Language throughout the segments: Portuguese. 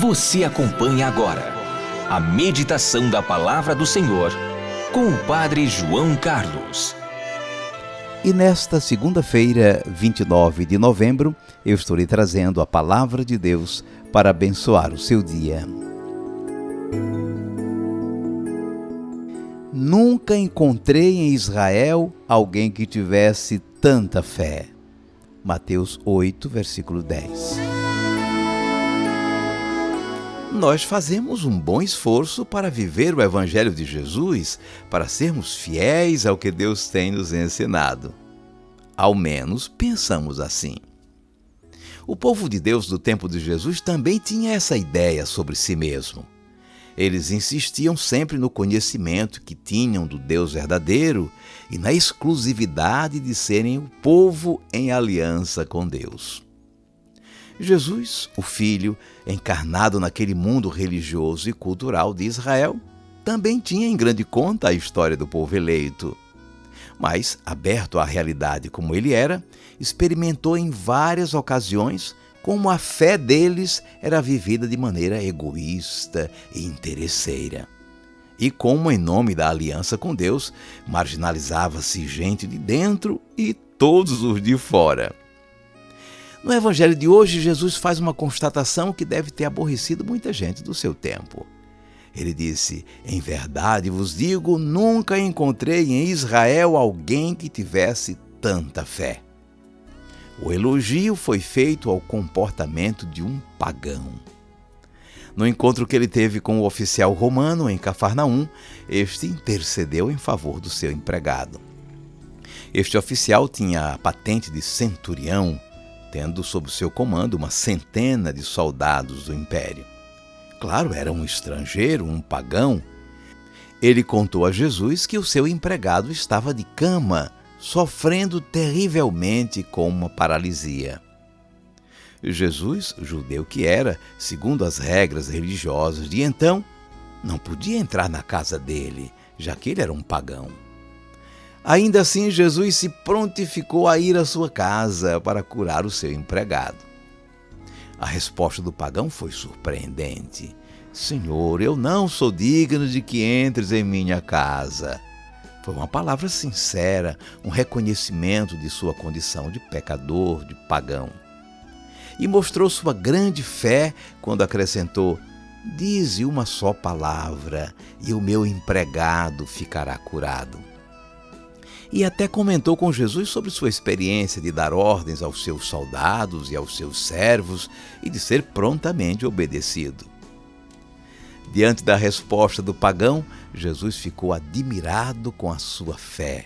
Você acompanha agora a meditação da Palavra do Senhor com o Padre João Carlos. E nesta segunda-feira, 29 de novembro, eu estou lhe trazendo a Palavra de Deus para abençoar o seu dia. Nunca encontrei em Israel alguém que tivesse tanta fé. Mateus 8, versículo 10. Nós fazemos um bom esforço para viver o Evangelho de Jesus, para sermos fiéis ao que Deus tem nos ensinado. Ao menos pensamos assim. O povo de Deus do tempo de Jesus também tinha essa ideia sobre si mesmo. Eles insistiam sempre no conhecimento que tinham do Deus verdadeiro e na exclusividade de serem o povo em aliança com Deus. Jesus, o Filho, encarnado naquele mundo religioso e cultural de Israel, também tinha em grande conta a história do povo eleito. Mas, aberto à realidade como ele era, experimentou em várias ocasiões como a fé deles era vivida de maneira egoísta e interesseira. E como, em nome da aliança com Deus, marginalizava-se gente de dentro e todos os de fora. No Evangelho de hoje, Jesus faz uma constatação que deve ter aborrecido muita gente do seu tempo. Ele disse: "Em verdade vos digo, nunca encontrei em Israel alguém que tivesse tanta fé." O elogio foi feito ao comportamento de um pagão. No encontro que ele teve com o oficial romano em Cafarnaum, este intercedeu em favor do seu empregado. Este oficial tinha a patente de centurião, tendo sob seu comando uma centena de soldados do império. Claro, era um estrangeiro, um pagão. Ele contou a Jesus que o seu empregado estava de cama, sofrendo terrivelmente com uma paralisia. Jesus, judeu que era, segundo as regras religiosas de então, não podia entrar na casa dele, já que ele era um pagão. Ainda assim, Jesus se prontificou a ir à sua casa para curar o seu empregado. A resposta do pagão foi surpreendente. "Senhor, eu não sou digno de que entres em minha casa." Foi uma palavra sincera, um reconhecimento de sua condição de pecador, de pagão. E mostrou sua grande fé quando acrescentou: "Dize uma só palavra e o meu empregado ficará curado." E até comentou com Jesus sobre sua experiência de dar ordens aos seus soldados e aos seus servos e de ser prontamente obedecido. Diante da resposta do pagão, Jesus ficou admirado com a sua fé.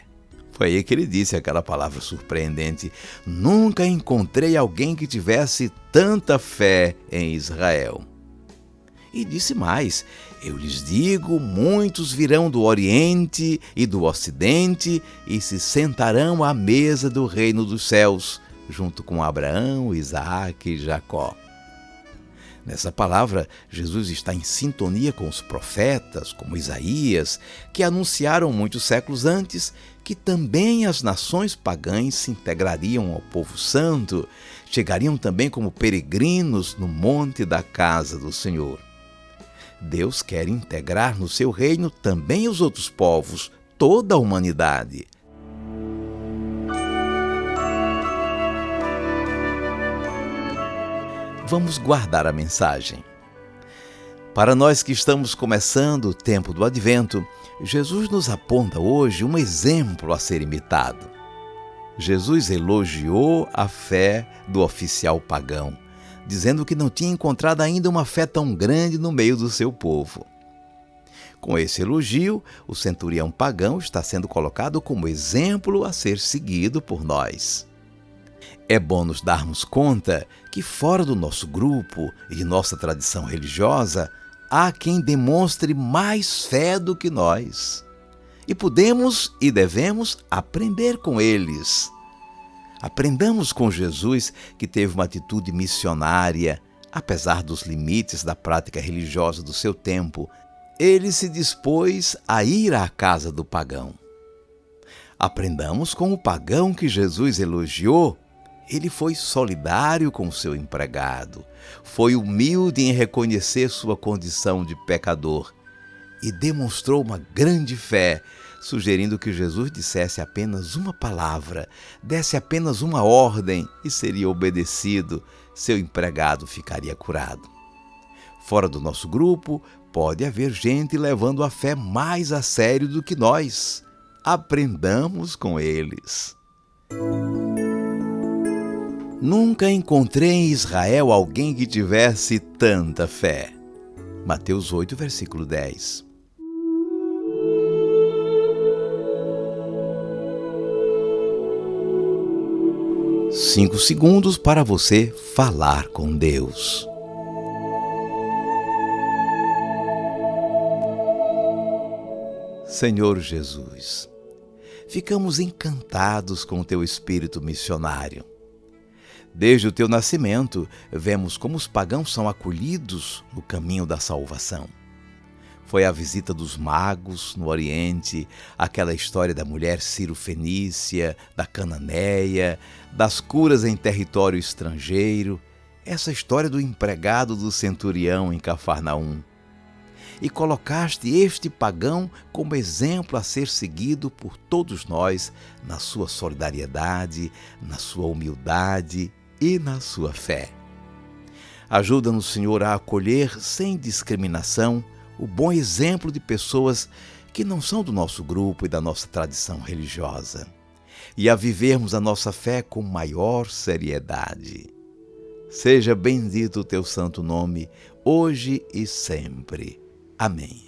Foi aí que ele disse aquela palavra surpreendente: "Nunca encontrei alguém que tivesse tanta fé em Israel." E disse mais: "Eu lhes digo, muitos virão do Oriente e do Ocidente e se sentarão à mesa do reino dos céus, junto com Abraão, Isaque e Jacó." Nessa palavra, Jesus está em sintonia com os profetas, como Isaías, que anunciaram muitos séculos antes que também as nações pagãs se integrariam ao povo santo, chegariam também como peregrinos no monte da casa do Senhor. Deus quer integrar no seu reino também os outros povos, toda a humanidade. Vamos guardar a mensagem. Para nós que estamos começando o tempo do Advento, Jesus nos aponta hoje um exemplo a ser imitado. Jesus elogiou a fé do oficial pagão, dizendo que não tinha encontrado ainda uma fé tão grande no meio do seu povo. Com esse elogio, o centurião pagão está sendo colocado como exemplo a ser seguido por nós. É bom nos darmos conta que fora do nosso grupo e de nossa tradição religiosa, há quem demonstre mais fé do que nós. E podemos e devemos aprender com eles. Aprendamos com Jesus, que teve uma atitude missionária, apesar dos limites da prática religiosa do seu tempo. Ele se dispôs a ir à casa do pagão. Aprendamos com o pagão que Jesus elogiou Ele foi solidário com seu empregado, foi humilde em reconhecer sua condição de pecador e demonstrou uma grande fé, sugerindo que Jesus dissesse apenas uma palavra, desse apenas uma ordem e seria obedecido, seu empregado ficaria curado. Fora do nosso grupo, pode haver gente levando a fé mais a sério do que nós. Aprendamos com eles. Nunca encontrei em Israel alguém que tivesse tanta fé. Mateus 8, versículo 10. 5 segundos para você falar com Deus. Senhor Jesus, ficamos encantados com o Teu espírito missionário. Desde o Teu nascimento, vemos como os pagãos são acolhidos no caminho da salvação. Foi a visita dos magos no Oriente, aquela história da mulher Ciro-fenícia, da Cananeia, das curas em território estrangeiro, essa história do empregado do centurião em Cafarnaum. E colocaste este pagão como exemplo a ser seguido por todos nós na sua solidariedade, na sua humildade e na sua fé. Ajuda-nos, Senhor, a acolher sem discriminação o bom exemplo de pessoas que não são do nosso grupo e da nossa tradição religiosa, e a vivermos a nossa fé com maior seriedade. Seja bendito o Teu santo nome, hoje e sempre. Amém.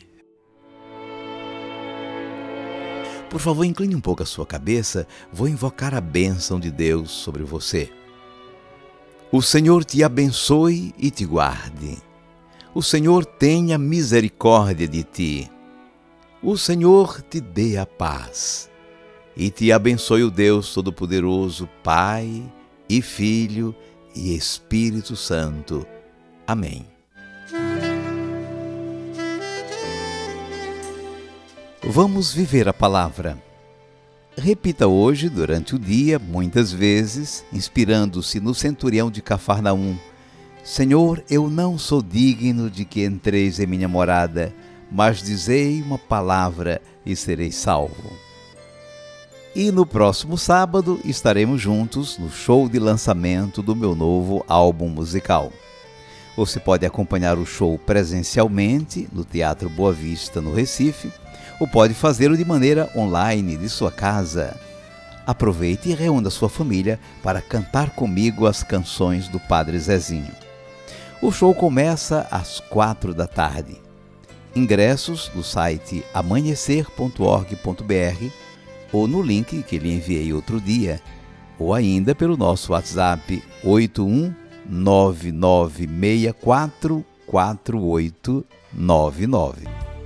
Por favor, incline um pouco a sua cabeça, vou invocar a bênção de Deus sobre você. O Senhor te abençoe e te guarde. O Senhor tenha misericórdia de ti. O Senhor te dê a paz. E te abençoe o Deus Todo-Poderoso, Pai e Filho e Espírito Santo. Amém. Vamos viver a palavra. Repita hoje, durante o dia, muitas vezes, inspirando-se no centurião de Cafarnaum: Senhor, eu não sou digno de que entreis em minha morada, mas dizei uma palavra e serei salvo. E no próximo sábado estaremos juntos no show de lançamento do meu novo álbum musical. Você pode acompanhar o show presencialmente no Teatro Boa Vista, no Recife, ou pode fazê-lo de maneira online de sua casa. Aproveite e reúna sua família para cantar comigo as canções do Padre Zezinho. O show começa às 16h. Ingressos no site amanhecer.org.br ou no link que lhe enviei outro dia, ou ainda pelo nosso WhatsApp 81996448899.